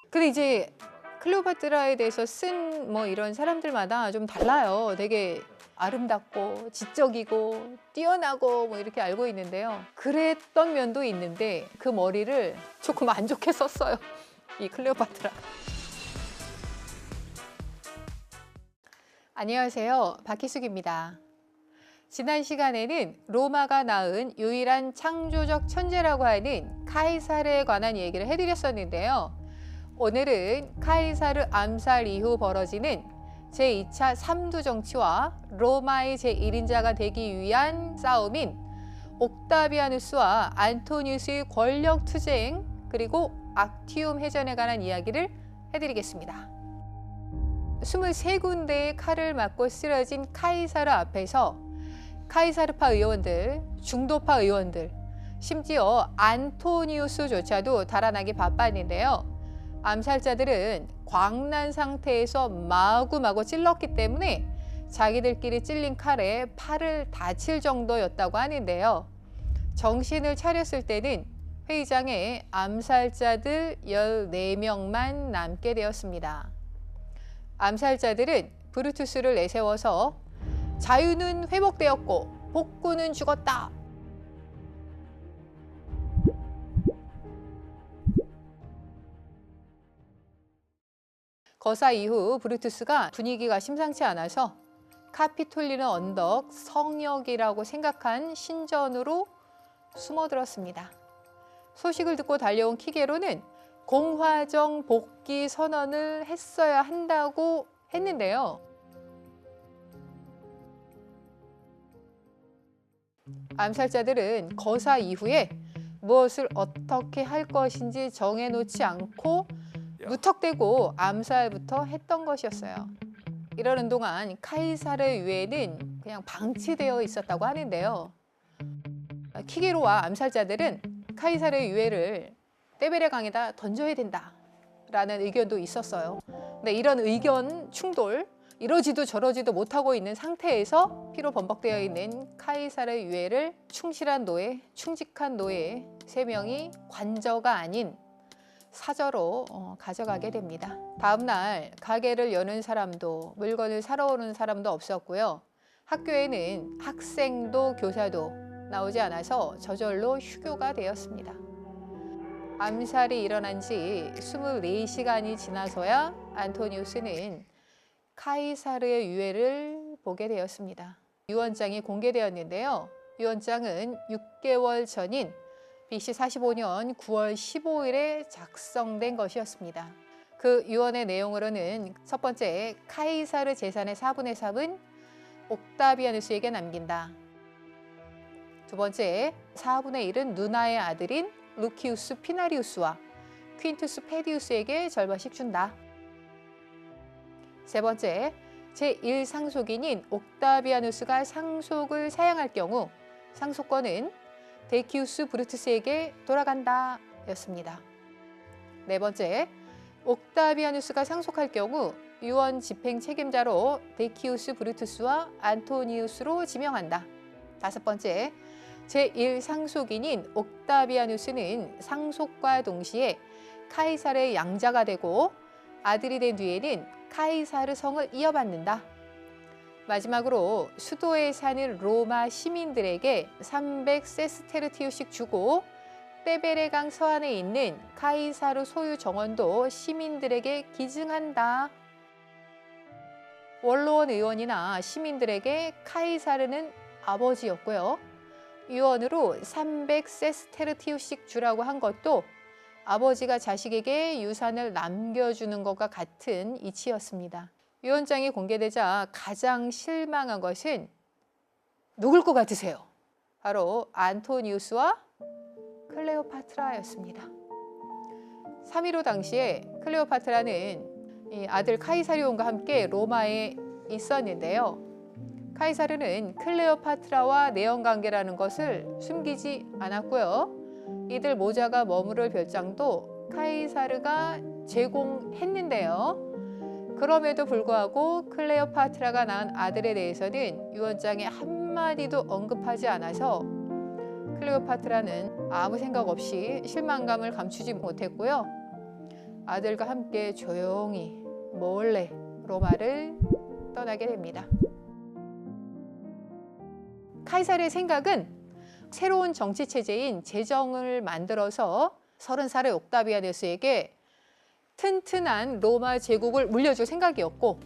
근데 이제 클레오파트라에 대해서 쓴 뭐 이런 사람들마다 좀 달라요. 되게 아름답고 지적이고 뛰어나고 뭐 이렇게 알고 있는데요. 그랬던 면도 있는데 그 머리를 조금 안 좋게 썼어요. 이 클레오파트라. 안녕하세요. 박희숙입니다. 지난 시간에는 로마가 낳은 유일한 창조적 천재라고 하는 카이사르에 관한 얘기를 해드렸었는데요. 오늘은 카이사르 암살 이후 벌어지는 제2차 삼두 정치와 로마의 제1인자가 되기 위한 싸움인 옥타비아누스와 안토니우스의 권력 투쟁 그리고 악티움 해전에 관한 이야기를 해드리겠습니다. 23군데의 칼을 맞고 쓰러진 카이사르 앞에서 카이사르파 의원들, 중도파 의원들, 심지어 안토니우스조차도 달아나기 바빴는데요. 암살자들은 광난 상태에서 마구마구 찔렀기 때문에 자기들끼리 찔린 칼에 팔을 다칠 정도였다고 하는데요. 정신을 차렸을 때는 회의장에 암살자들 14명만 남게 되었습니다. 암살자들은 브루투스를 내세워서 자유는 회복되었고 복군은 죽었다. 거사 이후 브루투스가 분위기가 심상치 않아서 카피톨리는 언덕 성역이라고 생각한 신전으로 숨어들었습니다. 소식을 듣고 달려온 키게로는 공화정 복귀 선언을 했어야 한다고 했는데요. 암살자들은 거사 이후에 무엇을 어떻게 할 것인지 정해놓지 않고 무턱대고 암살부터 했던 것이었어요. 이러는 동안 카이사르의 유해는 그냥 방치되어 있었다고 하는데요. 키게로와 암살자들은 카이사르의 유해를 떼베레 강에다 던져야 된다라는 의견도 있었어요. 근데 이런 의견 충돌, 이러지도 저러지도 못하고 있는 상태에서 피로 범벅되어 있는 카이사르의 유해를 충실한 노예, 충직한 노예 3명이 관저가 아닌 사저로 가져가게 됩니다. 다음 날 가게를 여는 사람도 물건을 사러 오는 사람도 없었고요. 학교에는 학생도 교사도 나오지 않아서 저절로 휴교가 되었습니다. 암살이 일어난 지 24시간이 지나서야 안토니우스는 카이사르의 유해를 보게 되었습니다. 유언장이 공개되었는데요. 유언장은 6개월 전인 BC 45년 9월 15일에 작성된 것이었습니다. 그 유언의 내용으로는 첫 번째, 카이사르 재산의 4분의 3은 옥타비아누스에게 남긴다. 두 번째, 4분의 1은 누나의 아들인 루키우스 피나리우스와 퀸투스 페디우스에게 절반씩 준다. 세 번째, 제1상속인인 옥타비아누스가 상속을 사양할 경우 상속권은 데키우스 브루투스에게 돌아간다 였습니다. 네 번째, 옥타비아누스가 상속할 경우 유언 집행 책임자로 데키우스 브루투스와 안토니우스로 지명한다. 다섯 번째, 제1상속인인 옥타비아누스는 상속과 동시에 카이사르의 양자가 되고 아들이 된 뒤에는 카이사르 성을 이어받는다. 마지막으로 수도에 사는 로마 시민들에게 300세스테르티우씩 주고 떼베레강 서안에 있는 카이사르 소유 정원도 시민들에게 기증한다. 원로원 의원이나 시민들에게 카이사르는 아버지였고요. 유언으로 300세스테르티우씩 주라고 한 것도 아버지가 자식에게 유산을 남겨주는 것과 같은 이치였습니다. 유언장이 공개되자 가장 실망한 것은 누굴 것 같으세요? 바로 안토니우스와 클레오파트라였습니다. 3.15 당시에 클레오파트라는 이 아들 카이사리온과 함께 로마에 있었는데요. 카이사르는 클레오파트라와 내연관계라는 것을 숨기지 않았고요. 이들 모자가 머무를 별장도 카이사르가 제공했는데요. 그럼에도 불구하고 클레오파트라가 낳은 아들에 대해서는 유언장에 한마디도 언급하지 않아서 클레오파트라는 아무 생각 없이 실망감을 감추지 못했고요. 아들과 함께 조용히 몰래 로마를 떠나게 됩니다. 카이사르의 생각은 새로운 정치 체제인 제정을 만들어서 30살의 옥타비아누스에게 튼튼한 로마 제국을 물려줄 생각이었고,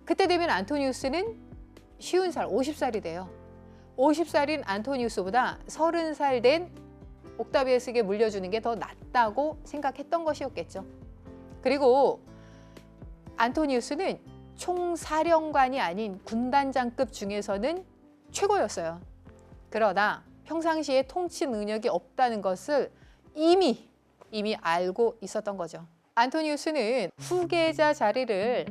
그때 되면 안토니우스는 50살, 50살이 돼요. 50살인 안토니우스보다 30살 된 옥타비아누스에게 물려주는 게 더 낫다고 생각했던 것이었겠죠. 그리고 안토니우스는 총사령관이 아닌 군단장급 중에서는 최고였어요. 그러나 평상시에 통치 능력이 없다는 것을 이미 알고 있었던 거죠. 안토니우스는 후계자 자리를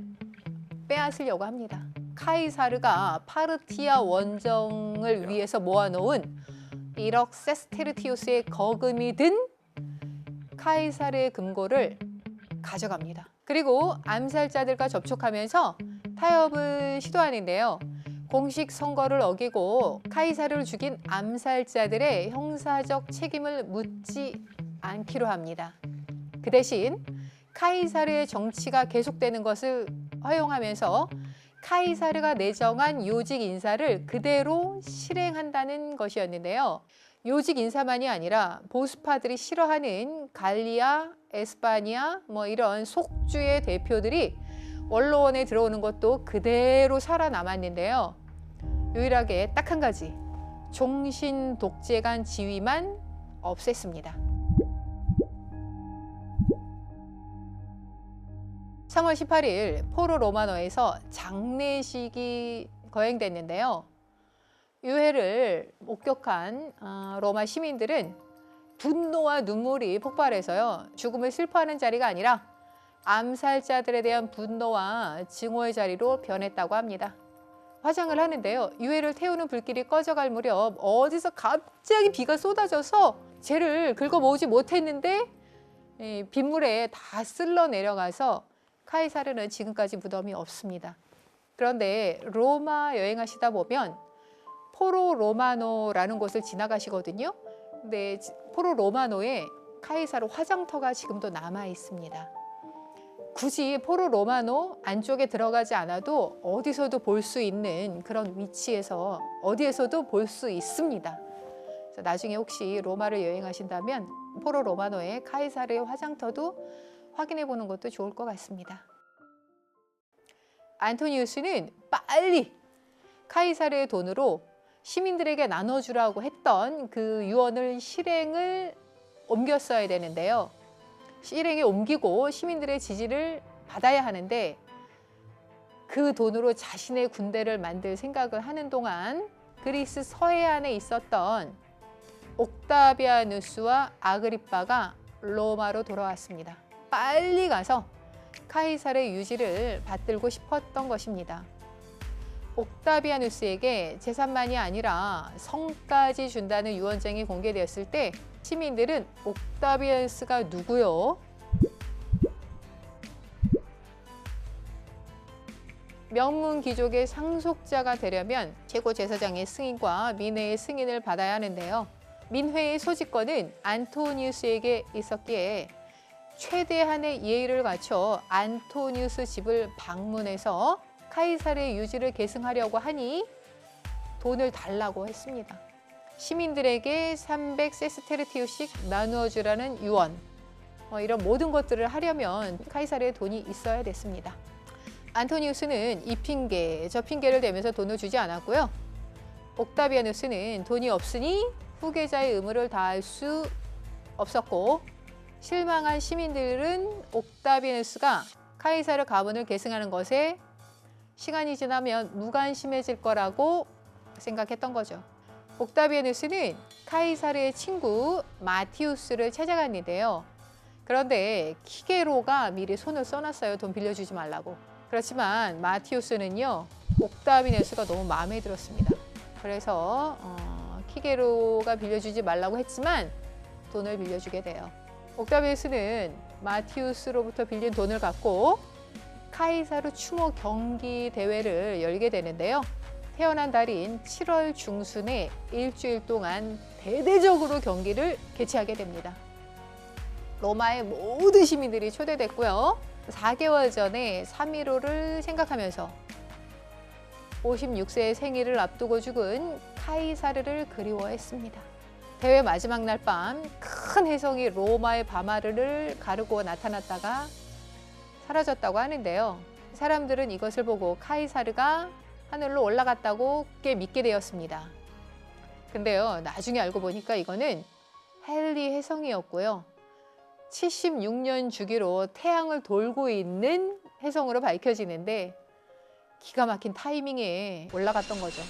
빼앗으려고 합니다. 카이사르가 파르티아 원정을 위해서 모아놓은 1억 세스테르티우스의 거금이 든 카이사르의 금고를 가져갑니다. 그리고 암살자들과 접촉하면서 타협을 시도하는데요. 공식 선거를 어기고 카이사르를 죽인 암살자들의 형사적 책임을 묻지 않기로 합니다. 그 대신 카이사르의 정치가 계속되는 것을 허용하면서 카이사르가 내정한 요직 인사를 그대로 실행한다는 것이었는데요. 요직 인사만이 아니라 보수파들이 싫어하는 갈리아, 에스파니아 이런 속주의 대표들이 원로원에 들어오는 것도 그대로 살아남았는데요. 유일하게 딱 한 가지, 종신 독재관 지위만 없앴습니다. 3월 18일 포로 로마노에서 장례식이 거행됐는데요. 유해를 목격한 로마 시민들은 분노와 눈물이 폭발해서요. 죽음을 슬퍼하는 자리가 아니라 암살자들에 대한 분노와 증오의 자리로 변했다고 합니다. 화장을 하는데요. 유해를 태우는 불길이 꺼져갈 무렵 어디서 갑자기 비가 쏟아져서 쟤를 긁어 모으지 못했는데 빗물에 다 쓸러 내려가서 카이사르는 지금까지 무덤이 없습니다. 그런데 로마 여행하시다 보면 포로 로마노라는 곳을 지나가시거든요. 근데 포로 로마노에 카이사르 화장터가 지금도 남아 있습니다. 굳이 포로 로마노 안쪽에 들어가지 않아도 어디서도 볼 수 있는 그런 위치에서 어디에서도 볼 수 있습니다. 그래서 나중에 혹시 로마를 여행하신다면 포로 로마노의 카이사르의 화장터도 확인해 보는 것도 좋을 것 같습니다. 안토니우스는 빨리 카이사르의 돈으로 시민들에게 나눠주라고 했던 그 유언을 실행을 옮겼어야 되는데요. 실행에 옮기고 시민들의 지지를 받아야 하는데 그 돈으로 자신의 군대를 만들 생각을 하는 동안 그리스 서해안에 있었던 옥타비아누스와 아그리빠가 로마로 돌아왔습니다. 빨리 가서 카이사르의 유지를 받들고 싶었던 것입니다. 옥타비아누스에게 재산만이 아니라 성까지 준다는 유언장이 공개되었을 때 시민들은 옥타비아누스가 누구요? 명문 귀족의 상속자가 되려면 최고 제사장의 승인과 민회의 승인을 받아야 하는데요. 민회의 소지권은 안토니우스에게 있었기에 최대한의 예의를 갖춰 안토니우스 집을 방문해서 카이사르의 유지를 계승하려고 하니 돈을 달라고 했습니다. 시민들에게 300세스테르티우씩 나누어 주라는 유언, 이런 모든 것들을 하려면 카이사르의 돈이 있어야 됐습니다. 안토니우스는 이 핑계 저 핑계를 대면서 돈을 주지 않았고요. 옥타비아누스는 돈이 없으니 후계자의 의무를 다할 수 없었고, 실망한 시민들은 옥타비아누스가 카이사르 가문을 계승하는 것에 시간이 지나면 무관심해질 거라고 생각했던 거죠. 옥타비아누스는 카이사르의 친구 마티우스를 찾아갔는데요. 그런데 키게로가 미리 손을 써놨어요. 돈 빌려주지 말라고. 그렇지만 마티우스는요, 옥타비아누스가 너무 마음에 들었습니다. 그래서 키게로가 빌려주지 말라고 했지만 돈을 빌려주게 돼요. 옥타비아누스는 마티우스로부터 빌린 돈을 갖고 카이사르 추모 경기 대회를 열게 되는데요. 태어난 달인 7월 중순에 일주일 동안 대대적으로 경기를 개최하게 됩니다. 로마의 모든 시민들이 초대됐고요. 4개월 전에 3.15를 생각하면서 56세의 생일을 앞두고 죽은 카이사르를 그리워했습니다. 대회 마지막 날 밤 큰 혜성이 로마의 밤하늘을 가르고 나타났다가 사라졌다고 하는데요. 사람들은 이것을 보고 카이사르가 하늘로 올라갔다고 꽤 믿게 되었습니다. 근데요, 나중에 알고 보니까 이거는 헨리 혜성이었고요. 76년 주기로 태양을 돌고 있는 혜성으로 밝혀지는데 기가 막힌 타이밍에 올라갔던 거죠.